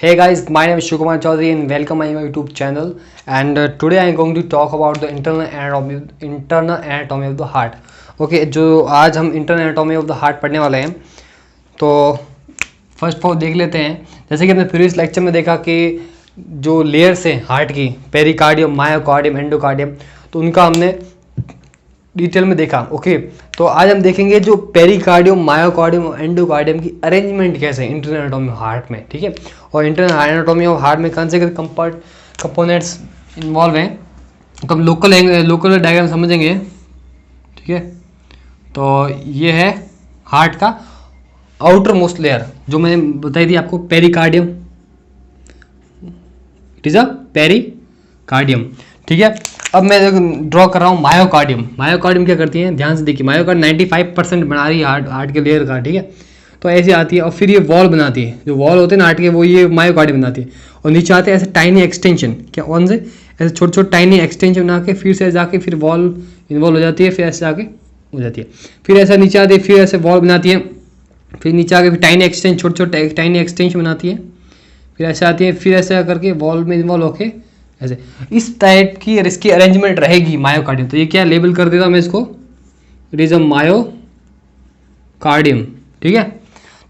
Hey guys, my name is Shukumar Chaudhary and welcome to my YouTube channel. And today I am going to talk about the internal anatomy of the heart. Okay, जो आज हम internal anatomy of the heart पढ़ने वाले हैं, तो first of all देख लेते हैं। जैसे कि हमने प्रीवियस लेक्चर में देखा कि जो लेयर्स हैं हार्ट की, पेरिकार्डियम, मायोकार्डियम, एंडोकार्डियम, तो उनका हमने डिटेल में देखा। ओके, तो आज हम देखेंगे जो पेरिकार्डियम, मायोकार्डियम और एंडोकार्डियम की अरेंजमेंट कैसे है इंटरनल एनाटॉमी ऑफ हार्ट में। ठीक है, और इंटरनल एनाटॉमी ऑफ हार्ट में कौन से कंपोनेंट्स इन्वॉल्व हैं, तो हम लोकल डायग्राम समझेंगे। ठीक है, तो ये है हार्ट का आउटर मोस्ट लेयर जो मैंने बताई थी आपको, pericardium. It is a pericardium. ठीक है, अब मैं ड्रॉ कर रहा हूँ मायोकार्डियम। मायोकार्डियम क्या करती है, ध्यान से देखिए, मायोकार्ड 95% बना रही है हार्ट के लेयर का। ठीक है, तो ऐसे आती है और फिर ये वॉल बनाती है। जो वॉल होते हैं ना हार्ट के, वो ये मायोकार्डियम बनाती है। और नीचे आते हैं ऐसे टाइनी एक्सटेंशन, क्या कौन से, ऐसे छोटे छोटे टाइनी एक्सटेंशन बना के फिर से जाके फिर वॉल इन्वॉल्व हो जाती है, फिर ऐसे जाके हो जाती है, फिर ऐसा नीचे आती है, फिर ऐसे वॉल बनाती है, फिर नीचे आके फिर टाइनी एक्सटेंशन, छोटे छोटे टाइनी एक्सटेंशन बनाती है, फिर ऐसे आती है, फिर ऐसे करके वॉल में इन्वॉल्व होके ऐसे इस टाइप की इसकी अरेंजमेंट रहेगी मायोकार्डियम। तो ये क्या लेबल कर देता हूँ मैं इसको, इट इज अ मायोकार्डियम। ठीक है,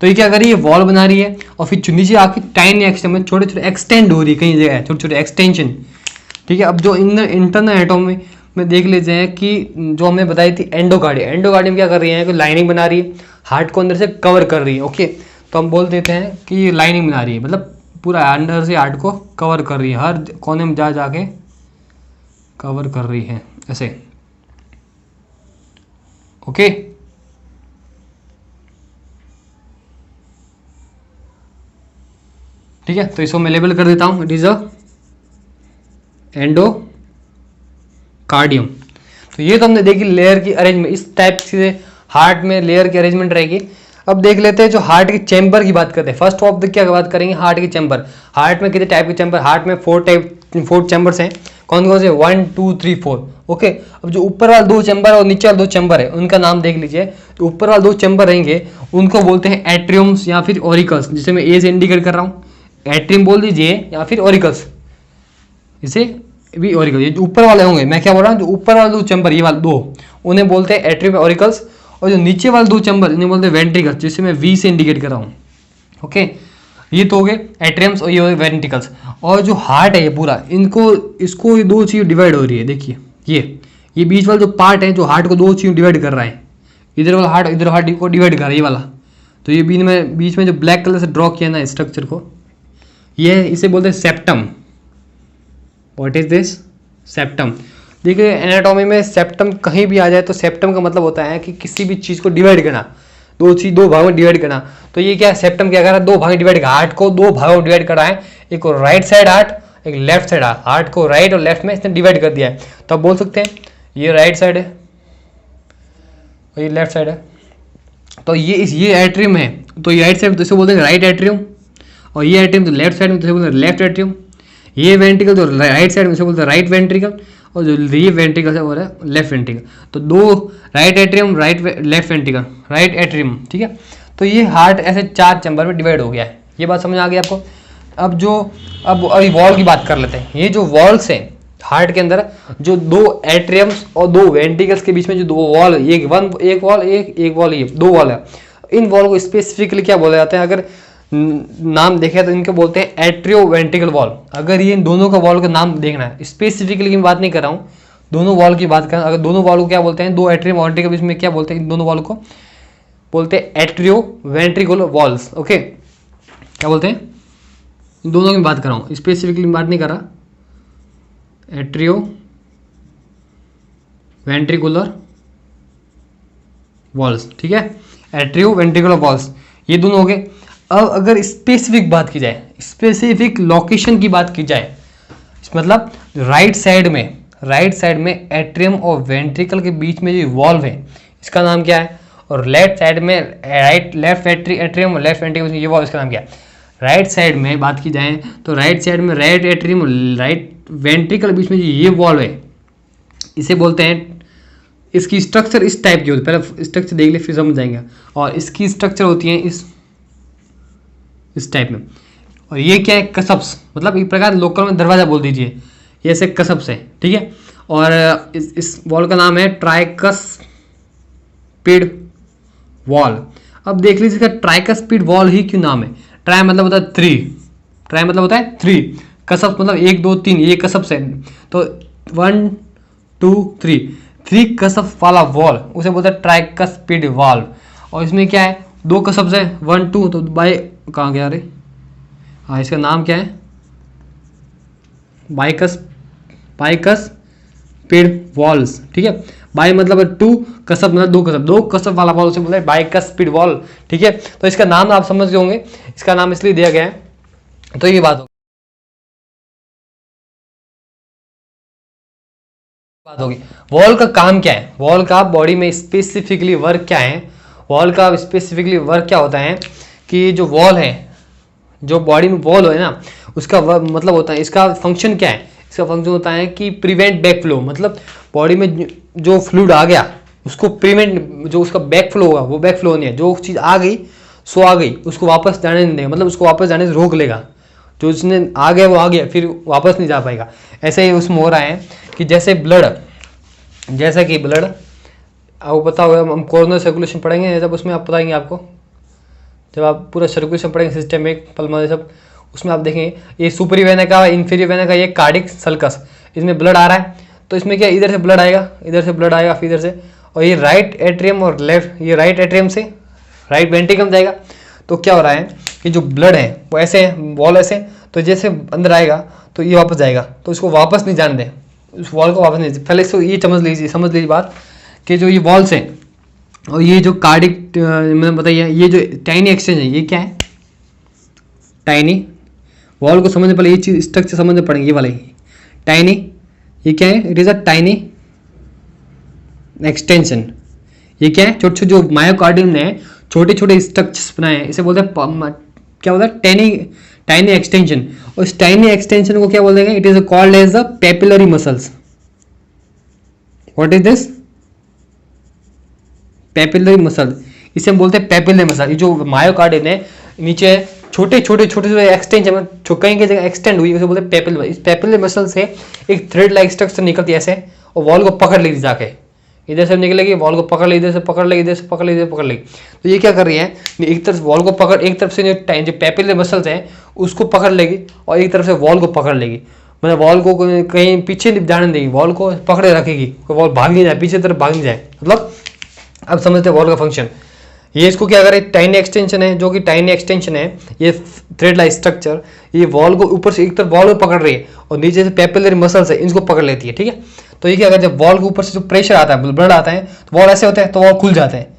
तो ये क्या कर रही है, वॉल बना रही है और फिर नीचे आके टाइनी एक्सटेंशन, छोटे छोटे एक्सटेंड हो रही है कई जगह, छोटे छोटे एक्सटेंशन। ठीक है, अब जो इंटरनल एनाटॉमी में देख लेते हैं कि जो हमें बताई थी एंडोकार्डियम। एंडोकार्डियम क्या कर रही है, लाइनिंग बना रही है, हार्ट को अंदर से कवर कर रही है। ओके, तो हम बोल देते हैं कि ये लाइनिंग बना रही है, मतलब पूरा अंदर से हार्ट को कवर कर रही है, हर कोने में जा जाके कवर कर रही है ऐसे। ओके, ठीक है, तो इसको मैं लेबल कर देता हूं, इट इज अ एंडोकार्डियम। तो ये तो हमने देखी लेयर की अरेंजमेंट, इस टाइप से हार्ट में लेयर की अरेंजमेंट रहेगी। अब देख लेते हैं जो हार्ट के चैम्बर की बात करते हैं। फर्स्ट ऑफ द क्या बात करेंगे, हार्ट के चैम्बर। हार्ट में कितने टाइप के चैम्बर, हार्ट में 4 चैम्बर्स हैं। कौन कौन से, 1 2 3 4। ओके, अब जो ऊपर वाले 2 चैम्बर और नीचे वाले 2 चैम्बर है, उनका नाम देख लीजिए। तो ऊपर वाले 2 चैम्बर रहेंगे, उनको बोलते हैं एट्रियम्स या फिर ऑरिकल्स, जिसे मैं ए से इंडिकेट कर रहा हूँ। एट्रियम बोल दीजिए या फिर ऑरिकल्स, इसे भी ऑरिकल। ये जो ऊपर वाले होंगे, मैं क्या बोल रहा हूँ, जो ऊपर वाले 2 चैम्बर, ये वाले 2, उन्हें बोलते हैं एट्रियम ऑरिकल्स। और जो नीचे वाले 2 चैम्बर, इन्हें बोलते हैं वेंट्रिकल्स, जिसे मैं वी से इंडिकेट कर रहा हूँ। ओके, ये तो हो गए एट्रियम्स और ये हो गए वेंट्रिकल्स। और जो हार्ट है ये पूरा, इसको ये 2 चीज डिवाइड हो रही है। देखिए ये बीच वाला जो पार्ट है, जो हार्ट को 2 चीज डिवाइड कर रहा है, इधर वाला हार्ट, इधर हार्ट को डिवाइड कर रहा है ये वाला। तो ये बीच में जो ब्लैक कलर से ड्रॉ किया ना स्ट्रक्चर को, ये इसे बोलते हैं septum. What is this, septum. देखिए एनाटॉमी में सेप्टम कहीं भी आ जाए तो सेप्टम का मतलब होता है कि किसी भी चीज़ को डिवाइड करना, 2 भागों में डिवाइड करना। तो ये क्या, सेप्टम क्या कर रहा है, 2 भाग में डिवाइड, हार्ट को 2 भागों में डिवाइड कर रहा है। एक को राइट साइड हार्ट, एक लेफ्ट साइड हार्ट। हार्ट को राइट और लेफ्ट में इसने डिवाइड कर दिया है। तो आप बोल सकते हैं ये राइट साइड है और ये लेफ्ट साइड है। तो ये एट्रियम है, तो ये राइट साइड तो इसे बोलते हैं राइट एट्रियम, और ये एट्रियम तो लेफ्ट साइड में तो बोलते हैं लेफ्ट एट्रियम। ये वेंट्रिकल तो राइट साइड में से बोलते हैं राइट वेंट्रिकल, और जो ये वेंट्रिकल है वो है लेफ्ट वेंट्रिकल। तो 2 right atrium, left ventricle, right atrium. ठीक है, तो ये हार्ट ऐसे 4 चैम्बर में डिवाइड हो गया है। ये बात समझ आ गई आपको। अब वॉल की बात कर लेते हैं। ये जो वॉल्स हैं हार्ट के अंदर, जो 2 एट्रियम्स और 2 वेंट्रिकल्स के बीच में जो 2 वॉल, एक वॉल, ये 2 वॉल है। इन वॉल को स्पेसिफिकली क्या बोला जाता है, अगर नाम देखे तो इनको बोलते हैं एट्रियो वेंट्रिकल वॉल। अगर ये इन दोनों का वॉल का नाम देखना है, स्पेसिफिकली मैं बात नहीं कर रहा हूँ, दोनों वॉल की बात कर, अगर दोनों वॉल को क्या बोलते हैं, 2 एट्रियम वेंट्रिकल के बीच में क्या बोलते हैं, इन दोनों वॉल को बोलते हैं एट्रियो वेंट्रिकुलर वॉल्स। ओके, क्या बोलते हैं, इन दोनों की बात कर रहा हूँ, स्पेसिफिकली बात नहीं कर रहा। एट्रियो वेंट्रिकुलर वॉल्स, ठीक है, एट्रियो वेंट्रिकुलर वॉल्स, ये दोनों हो गए। अब अगर स्पेसिफिक बात की जाए, स्पेसिफिक लोकेशन की बात की जाए, मतलब राइट साइड में एट्रियम और वेंट्रिकल के बीच में जो वॉल्व है, इसका नाम क्या है, और लेफ्ट साइड में लेफ्ट एट्रियम और लेफ्ट वेंट्रिकल ये वॉल्व, इसका नाम क्या है। राइट साइड में बात की जाए तो राइट साइड में राइट एट्रियम और राइट वेंट्रिकल के बीच में जो ये वॉल्व है, इसे बोलते हैं, इसकी स्ट्रक्चर इस टाइप की होती है, पहले स्ट्रक्चर देख ले फिर समझ जाएंगे। और इसकी स्ट्रक्चर होती है इस टाइप में। और ये क्या है, कसब्स, मतलब एक प्रकार लोकल में दरवाजा बोल दीजिए, ये ऐसे कसब्स है, ठीक है। और इस वॉल का नाम है ट्राइकस्पिड वॉल। अब देख लीजिए इसका ट्राइकस्पिड वॉल ही क्यों नाम है। ट्राई मतलब होता है थ्री, ट्राई मतलब होता है थ्री, कसब्स मतलब 1 2 3, ये कसब्स है, तो 1 2 3, थ्री कसब्स वाला वॉल उसे बोलते हैं ट्राइकस्पिड वॉल। और इसमें क्या है, 2 कसब्स है, 1 2, तो बाय कहाँ गया रे, हाँ इसका नाम क्या है, बाइकस स्पीड वॉल्स, ठीक है। बाई मतलब 2, कसब मतलब 2 कसब वाला वॉल उसे बोलते हैं बाइकस स्पीड वॉल, ठीक है। तो इसका नाम आप समझ गए होंगे, इसका नाम इसलिए दिया गया है। तो ये बात होगी। वॉल का काम क्या है, वॉल का बॉडी में स्पेसिफिकली वर्क क्या है, वॉल का स्पेसिफिकली वर्क क्या होता है कि जो वॉल है, जो बॉडी में वॉल है ना, उसका मतलब होता है, इसका फंक्शन क्या है, इसका फंक्शन होता है कि प्रिवेंट बैक फ्लो, मतलब बॉडी में जो फ्लूइड आ गया उसको प्रिवेंट, जो उसका बैक फ्लो होगा वो बैक फ्लो नहीं है, जो चीज़ आ गई सो आ गई, उसको वापस जाने नहीं देगा, मतलब उसको वापस जाने से रोक लेगा, जो उसने आ गया वो आ गया, फिर वापस नहीं जा पाएगा। ऐसे ही उसमें हो रहा है कि जैसे ब्लड आपको पता होगा, हम कोरोनरी सर्कुलेशन पढ़ेंगे जब, उसमें आप बताएंगे आपको, जब आप पूरा सर्कुलेशन पढ़ेंगे सिस्टमिक पल्मोनरी सब, उसमें आप देखेंगे ये सुपरी वेना का, इंफीरियर वेना का, ये कार्डिक सल्कस, इसमें ब्लड आ रहा है, तो इसमें क्या इधर से ब्लड आएगा, इधर से ब्लड आएगा, फिर इधर से, और ये राइट एट्रियम और लेफ्ट, ये राइट एट्रियम से राइट वेंट्रिकल जाएगा। तो क्या हो रहा है कि जो ब्लड है वो ऐसे है, वॉल ऐसे, तो जैसे अंदर आएगा तो ये वापस जाएगा, तो इसको वापस नहीं जाने दें, उस वॉल को वापस नहीं, पहले इसको ये समझ लीजिए बात कि जो ये वॉल्स हैं और ये जो कार्डिक मैंने बताइए, ये जो टाइनी एक्सचेंज है, ये क्या है, टाइनी वॉल को समझने पहले ये चीज स्ट्रक्चर समझने पड़ेंगे, ये वाले टाइनी, ये क्या है, it is a tiny extension. ये क्या है, छोटे छोटे जो मायोकार्डियम ने छोटे छोटे स्ट्रक्चर्स बनाए हैं, इसे बोलते हैं क्या बोलते हैं, टाइनी एक्सटेंशन। और इस टाइनी एक्सटेंशन को क्या बोल देंगे, it is called as the papillary muscles. What is this, papillary muscle, इसे हम बोलते हैं पेपिलरी मसल। ये जो मायोकार्डियम है नीचे छोटे छोटे एक्सटेंशन, कहीं की जगह एक्सटेंड हुई, उसे बोलते हैं पेपिलरी। इस पेपिलरी मसल से एक थ्रेड लाइक स्ट्रक्चर निकलती है ऐसे, और वॉल को पकड़ लेगी जाके, इधर से निकलेगी, वॉल को पकड़ लेगी, इधर से पकड़ लेगी, इधर से पकड़ लेगी, इधर पकड़ लेगी। तो ये क्या कर रही है, एक तरफ वॉल को पकड़, एक तरफ से जो पेपिलरी मसल्स है उसको पकड़ लेगी, और एक तरफ से वॉल को पकड़ लेगी, मतलब वॉल को कहीं पीछे नहीं जाने देगी, वॉल को पकड़े रखेगी, वॉल भाग नहीं जाए, पीछे तरफ भाग नहीं जाए, मतलब अब समझते हैं वॉल का फंक्शन। ये इसको क्या करे, टाइनी एक्सटेंशन है, जो कि टाइनी एक्सटेंशन है, ये थ्रेड लाइक स्ट्रक्चर, ये वॉल को ऊपर से एक तरफ वॉल को पकड़ रही है और नीचे से पेपिलरी मसल्स है इनको पकड़ लेती है, ठीक है। तो ये क्या अगर जब वॉल के ऊपर से जो प्रेशर आता है, ब्लड आता है, तो वॉल ऐसे होता है, तो वॉल खुल जाता है,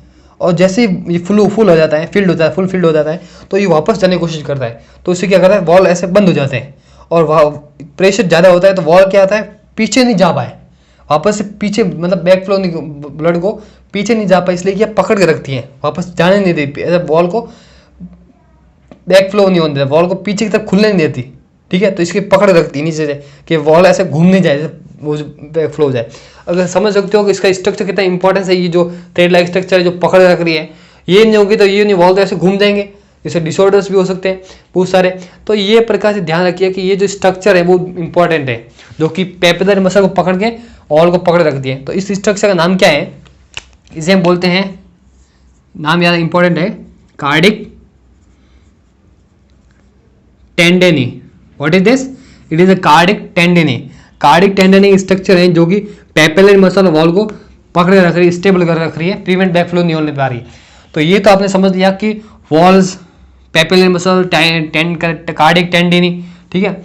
और जैसे ये फुल हो जाता है, फुल फिल्ड हो जाता है, तो ये वापस जाने की कोशिश करता है, तो इससे क्या करता है, वॉल ऐसे बंद हो जाते हैं, और प्रेशर ज़्यादा होता है तो वॉल क्या आता है, पीछे नहीं जा पाए, वापस से पीछे, मतलब बैक फ्लो नहीं, ब्लड को पीछे नहीं जा पाए, इसलिए क्या पकड़ के रखती है, वापस जाने नहीं देती, ऐसा वॉल को बैक फ्लो नहीं होने देता, वॉल को पीछे की तरफ खुलने नहीं देती, ठीक है। तो इसकी पकड़ रखती है नीचे से कि वॉल ऐसे घूम नहीं जाए, वो बैक फ्लो हो जाए। अगर समझ सकते हो कि इसका स्ट्रक्चर कितना इंपॉर्टेंस है, ये जो थ्रेड लाइक स्ट्रक्चर है जो पकड़ रख रही है, ये नहीं होगी तो ये नहीं, वॉल तो ऐसे घूम जाएंगे, इससे डिसऑर्डर्स भी हो सकते हैं बहुत सारे। तो ये प्रकार से ध्यान रखिए कि ये जो स्ट्रक्चर है वो इंपॉर्टेंट है, जो कि पेपिलरी मसल को पकड़ के वॉल को पकड़ रखती है। तो इस स्ट्रक्चर का नाम क्या है, इसे हम बोलते हैं, नाम याद इंपॉर्टेंट है, chordae tendineae. What is this, it is a chordae tendineae. Chordae tendineae structure है जो कि पेपिलरी मसल वॉल को पकड़े रख रही है, स्टेबल कर रख रही है, प्रिवेंट बैक फ्लो नहीं होने पा रही है। तो ये तो आपने समझ लिया कि वॉल्स, पेपिलरी मसल, कार्डिक टेंडेनी, ठीक है।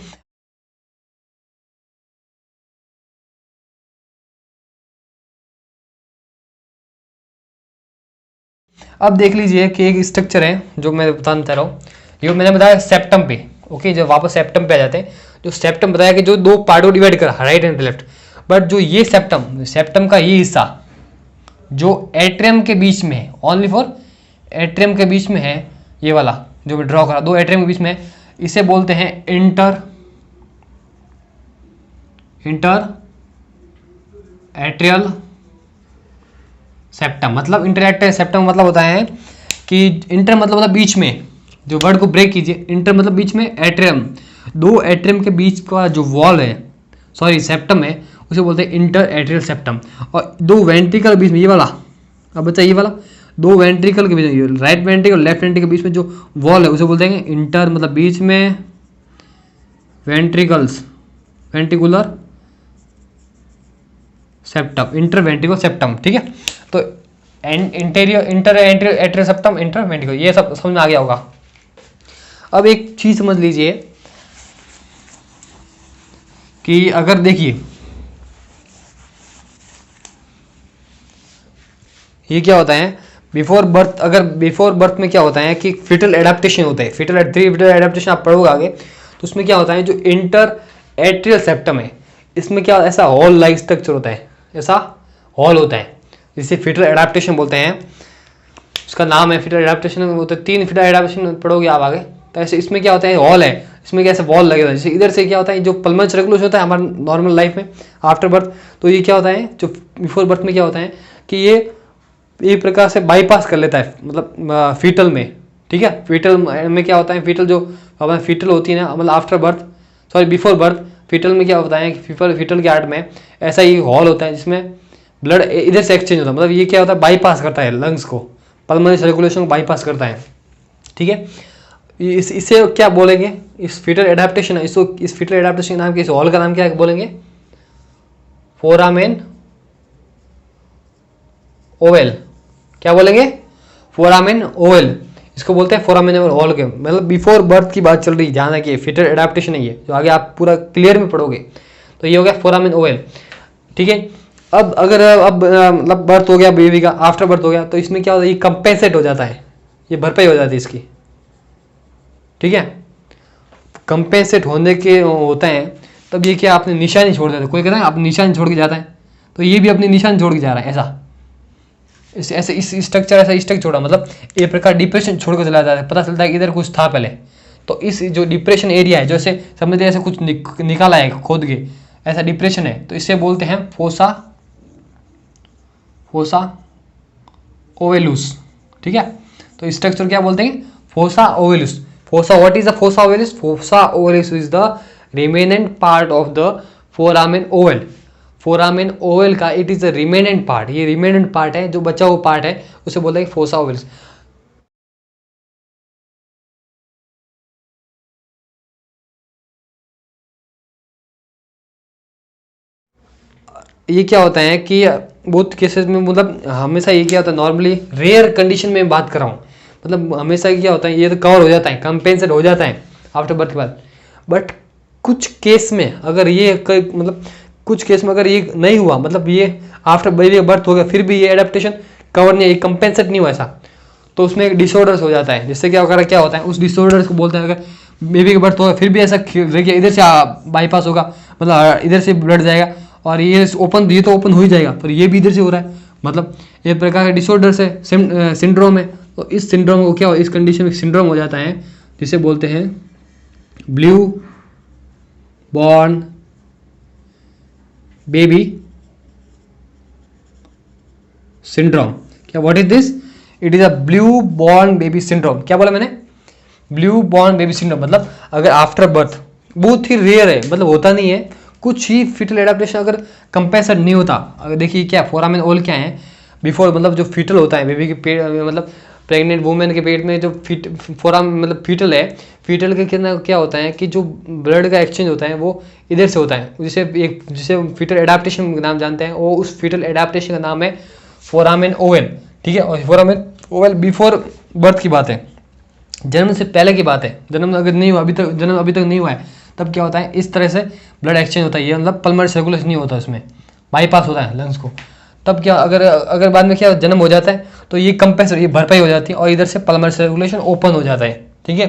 अब देख लीजिए कि एक स्ट्रक्चर है जो मैं बताना चाह रहा हूँ, ये मैंने बताया सेप्टम पे, ओके। जब वापस सेप्टम पे आ जाते हैं, जो सेप्टम बताया कि जो 2 पार्टों डिवाइड कर, राइट एंड लेफ्ट, बट जो ये सेप्टम का ये हिस्सा जो एट्रियम के बीच में है, ओनली फॉर एट्रियम के बीच में है, ये वाला जो मैं ड्रॉ करा 2 एट्रियम के बीच में, इसे बोलते हैं इंटर एट्रियल सेप्टम। मतलब इंटर एट्रियल सेप्टम मतलब होता है कि इंटर मतलब होता है बीच में, जो वर्ड को ब्रेक कीजिए, इंटर मतलब बीच में, एट्रियम, दो एट्रियम के बीच का जो वॉल है, सॉरी सेप्टम है, उसे बोलते हैं इंटर एट्रियल सेप्टम। और दो वेंट्रिकल के बीच में, ये वाला, अब बच्चा ये वाला, दो वेंट्रिकल के बीच में, राइट वेंट्रिकल लेफ्ट वेंट्रिकल के बीच में जो वॉल है उसे बोलते हैं इंटर मतलब बीच में ventricles, ventricular septum, inter ventricle septum, ठीक है। तो interior inter atrial septum, inter ventricle, ये सब समझ में आ गया होगा। अब एक चीज समझ लीजिए कि अगर देखिए ये क्या होता है बिफोर बर्थ, अगर बिफोर बर्थ में क्या होता है कि फिटल एडेप्टेशन होता है, फिटल एडेप्टेशन आप पढ़ोगे आगे, तो उसमें क्या होता है जो इंटर एट्रियल सेप्टम है, इसमें क्या ऐसा हॉल लाइक स्ट्रक्चर होता है, ऐसा हॉल होता है जिसे फिटल एडेप्टेशन बोलते हैं, उसका नाम है फिटल एडेप्टेशन। होता है 3 फिटल एडेप्टेशन पढ़ोगे आप आगे, तो ऐसे इसमें क्या होता है हॉल है, इसमें कैसे वॉल लगे होता है, जैसे इधर से क्या होता है जो पल्मोनरी सर्कुलेशन होता है हमारे नॉर्मल लाइफ में आफ्टर बर्थ, तो ये क्या होता है जो बिफोर बर्थ में क्या होता है कि ये एक प्रकार से बाईपास कर लेता है, मतलब फीटल में, ठीक है। फीटल में क्या होता है, फीटल जो हमारे फीटल होती है ना, मतलब after birth, sorry before birth, foetal में क्या होता है कि फीटल के आर्ट में ऐसा ही हॉल होता है जिसमें ब्लड इधर से एक्सचेंज होता है, मतलब ये क्या होता है बाईपास करता है लंग्स को, पल्मोनरी सर्कुलेशन को बाईपास करता है, ठीक है। इसे क्या बोलेंगे, इस फीटल एडेप्टेशन है, इसको इस फीटल एडेप्टेशन के नाम के इस हॉल का नाम क्या बोलेंगे, फोरामेन ओवल, क्या बोलेंगे, फोरामेन ओवल, इसको बोलते हैं फोरामेन ओवल हॉल के, मतलब बिफोर बर्थ की बात चल रही है, जहाँ तक ये फीटल एडेप्टेशन है, ये जो आगे आप पूरा क्लियर में पढ़ोगे, तो ये हो गया फोरामेन ओवल, ठीक है। अब अगर मतलब बर्थ हो गया बेबी का, आफ्टर बर्थ हो गया, तो इसमें क्या होता है ये कंपेंसेट हो जाता है, ये भरपाई हो जाती है इसकी, ठीक है। कंपेंसेट होने के होता है तब ये क्या आपने निशानी छोड़ देता है, कोई कहता है आप निशानी छोड़ के जाता है, तो ये भी अपनी निशानी छोड़ के जा रहा है, ऐसा ऐसे इस स्ट्रक्चर ऐसा स्ट्रक्चर छोड़ा, मतलब एक प्रकार डिप्रेशन छोड़ कर चला जाता है, पता चलता है कि इधर कुछ था पहले, तो इस जो डिप्रेशन एरिया है, जैसे समझते ऐसे कुछ निकाला है खोद के, ऐसा डिप्रेशन है, तो इससे बोलते हैं फोसा ओवेलुस, ठीक है। तो स्ट्रक्चर क्या बोलते हैं, fossa ovalis. Fossa, what is the fossa ovalis, fossa ovalis is the remnant part of the foramen ovale, foramen ovale का it is the remnant part, ये रिमेनेंट पार्ट है जो बचा हुआ पार्ट है, उसे बोलते हैं फोसा ओवल्स। ये क्या होता है कि बहुत केसेस में, मतलब हमेशा ये क्या होता है नॉर्मली रेयर कंडीशन में बात कर रहा हूँ, मतलब हमेशा क्या होता है ये तो कवर हो जाता है, कंपेंसेट हो जाता है आफ्टर बर्थ के बाद, बट कुछ केस में अगर ये मतलब कुछ केस में अगर ये नहीं हुआ, मतलब ये आफ्टर बेबी बर्थ हो गया फिर भी ये एडेप्टेशन कवर नहीं, कंपेंसेट नहीं हुआ ऐसा, तो उसमें एक डिसऑर्डर्स हो जाता है, जिससे क्या वगैरह क्या होता है उस डिसऑर्डर्स को बोलते हैं, अगर बेबी का बर्थ होगा फिर भी ऐसा देखिए इधर से बाईपास होगा, मतलब इधर से ब्लड जाएगा और ये ओपन, ये तो ओपन हो ही जाएगा पर ये भी इधर से हो रहा है, मतलब एक प्रकार का डिसऑर्डर्स है, सिंड्रोम है। तो इस सिंड्रोम को क्या हो, इस कंडीशन में सिंड्रोम हो जाता है जिसे बोलते हैं ब्लू बॉर्न बेबी सिंड्रोम। क्या what is this, it is a blue born baby syndrome. क्या बोला मैंने, ब्लू बॉर्न बेबी सिंड्रोम, मतलब अगर आफ्टर बर्थ, बहुत ही रेयर है, मतलब होता नहीं है, कुछ ही फीटल एडेप्टेशन अगर कंपेंसेट नहीं होता, अगर देखिए क्या फोरामेन ओवल क्या है, बिफोर मतलब जो फीटल होता है बेबी के पेट, मतलब प्रेग्नेंट वुमेन के पेट में जो फोराम मतलब फीटल है, फीटल के कितना क्या होता है कि जो ब्लड का एक्सचेंज होता है वो इधर से होता है, जिसे फीटल एडेप्टेशन का नाम जानते हैं, वो उस फीटल एडेप्टेशन का नाम है फोरामेन ओवल, ठीक है। और फोरामेन ओवल बिफोर बर्थ की बात है, जन्म से पहले की बात है, जन्म अगर नहीं हुआ जन्म अभी तक नहीं हुआ है, तब क्या होता है इस तरह से ब्लड एक्सचेंज होता है, ये मतलब पल्मोनरी सर्कुलेशन नहीं होता, उसमें बाईपास होता है लंग्स को, तब क्या अगर बाद में क्या जन्म हो जाता है तो ये कंपेंसेट, ये भरपाई हो जाती है और इधर से पल्मोनरी सर्कुलेशन ओपन हो जाता है, ठीक है।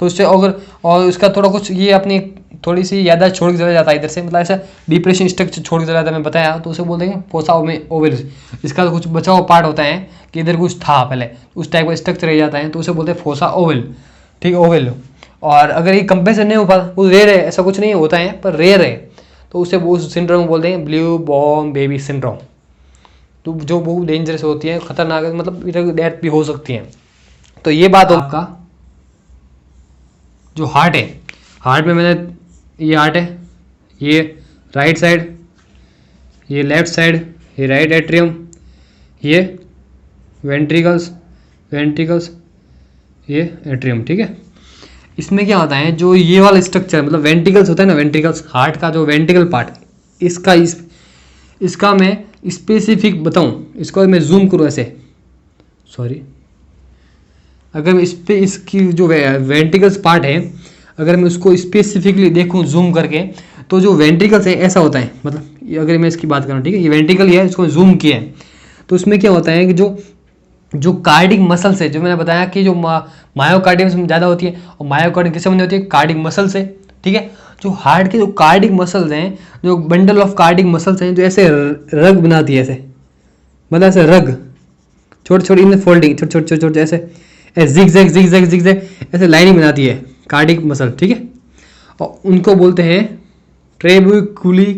तो उससे अगर और उसका थोड़ा कुछ ये अपनी थोड़ी सी याददाश्त छोड़ के चला जाता है इधर से, मतलब ऐसा डिप्रेशन स्ट्रक्चर छोड़ के चला जाता है, मैं बताया, तो उसे बोलते हैं फोसा ओवल्स। इसका कुछ बचा हुआ पार्ट होता है कि इधर कुछ था पहले, उस टाइप का स्ट्रक्चर रह जाता है, तो उसे बोलते हैं फोसा ओवल, ठीक है, ओवल। और अगर ये कंपेंसेट नहीं हो पाता, वो रेयर है, ऐसा कुछ नहीं होता है पर रेयर है, तो उसे वो सिंड्रोम बोलते हैं ब्लू बॉर्न बेबी सिंड्रोम, तो जो बहुत डेंजरस होती है, खतरनाक है, मतलब इधर डेथ भी हो सकती है। तो ये बात आपका जो हार्ट है, हार्ट में मैंने ये हार्ट है, ये राइट साइड, ये लेफ्ट साइड, ये राइट एट्रियम, ये वेंट्रिकल्स, वेंट्रिकल्स, ये एट्रियम, ठीक है। इसमें क्या होता है, जो ये वाला स्ट्रक्चर मतलब वेंट्रिकल्स होता है ना, वेंट्रिकल्स हार्ट का जो वेंट्रिकल पार्ट, इसका मैं स्पेसिफिक बताऊं, इसको मैं जूम करूं ऐसे, सॉरी, अगर मैं इस पे इसकी जो वेंट्रिकल्स पार्ट है अगर मैं उसको स्पेसिफिकली देखूं जूम करके, तो जो वेंट्रिकल्स है ऐसा होता है, मतलब अगर मैं इसकी बात करूं, ठीक है, ये वेंट्रिकल है, इसको जूम किया है, तो उसमें क्या होता है कि जो कार्डिक मसल्स है, जो मैंने बताया कि जो मायोकार्डियम में ज़्यादा होती है, और मायोकार्डियम किससे बनी होती है, कार्डिक मसल से, ठीक है। जो हार्ट के जो कार्डिक मसल्स हैं, जो बंडल ऑफ कार्डिक मसल्स हैं, जो ऐसे रग बनाती है, ऐसे मतलब ऐसे रग, छोटे छोटे इन फोल्डिंग, छोटे छोटे छोटे छोटे ऐसे जिगजैग जिगजैग जिगजैग ऐसे लाइनिंग बनाती है कार्डिक मसल, ठीक है। और उनको बोलते हैं ट्रेबिकुली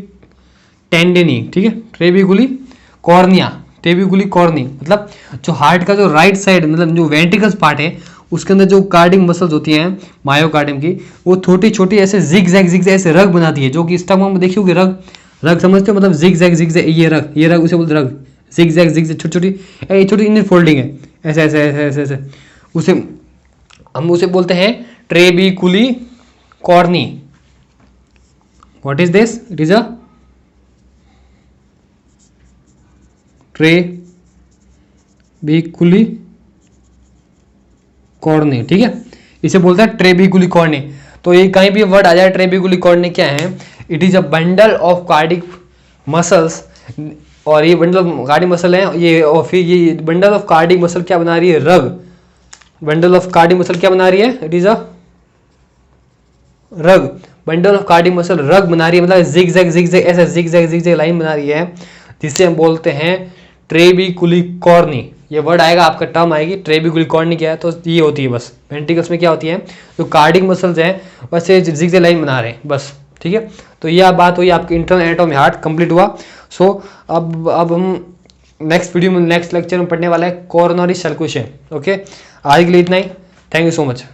टेंडेनी, ठीक है, ट्रेबिकुली कॉर्निया, ट्रेबिकुली कॉर्नी, मतलब जो हार्ट का जो राइट साइड मतलब जो वेंट्रिकल्स पार्ट है उसके अंदर जो कार्डिक मसल्स होती हैं मायोकार्डियम की, वो छोटी छोटी ऐसे जिगजैग जिगजैग ऐसे रग बनाती है, जो कि स्टमक में देखिए होगी रग, रग समझते हो, मतलब जिगजैग जिगजैग, ये रग उसे बोलते रग, जिगजैग जिगजैग छोटी छोटी छोटी इन फोल्डिंग है, ऐसे ऐसे ऐसे ऐसे ऐसे, उसे हम उसे बोलते हैं trabeculae corny. What is this, it is a trabeculae corny, ठीक है, इसे बोलते हैं ट्रेबिकुली कॉर्नी। तो ये कहीं भी वर्ड आ जाए ट्रेबिकुली कॉर्नी क्या है, it is a bundle of cardiac muscles, और ये बंडल ऑफ कार्डिक मसल है ये, और फिर ये बंडल ऑफ कार्डिक मसल क्या बना रही है, रग, बंडल ऑफ कार्डिक मसल क्या बना रही है, इट इज अ रग, बंडल ऑफ कार्डिक मसल रग बना रही है, मतलब जिगजैग जिगजैग ऐसे जिगजैग जिगजैग लाइन बना रही है, जिसे हम बोलते हैं ट्रेबिकुली कॉर्नी। ये वर्ड आएगा, आपका टर्म आएगी ट्रेबिकुली कॉर्नी, क्या है, तो ये होती है बस वेंट्रिकल्स में क्या होती है, जो कार्डिक मसल्स हैं बस ये जिगजैग लाइन बना रहे हैं बस, ठीक है। तो ये बात हुई आपकी इंटरनल एनाटॉमी हार्ट कंप्लीट हुआ। सो अब हम नेक्स्ट वीडियो में नेक्स्ट लेक्चर में पढ़ने वाला है कोरोनरी सर्कुलेशन। ओके, आज के लिए इतना ही, थैंक यू सो मच।